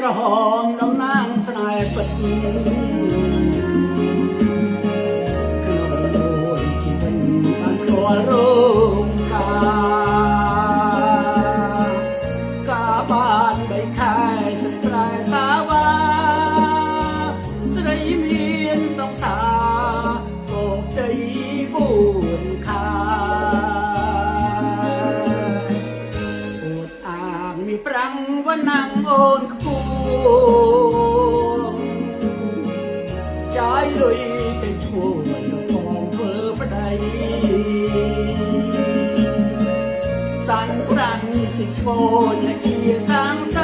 ระหองน้องนางสนายปัดขนมโอนที่เป็นบ้านชัวโรงกาบ้านใบคายสตรายสาวาสไลเมียนสองสาโอบใจบุญคาโอดอ่างมีปรังว่านางโอนขบวนย้ายลุยแต่ช่วยกองเพื่อประใดสันฝรั่งสิโซนอย่าเคียสร้างใส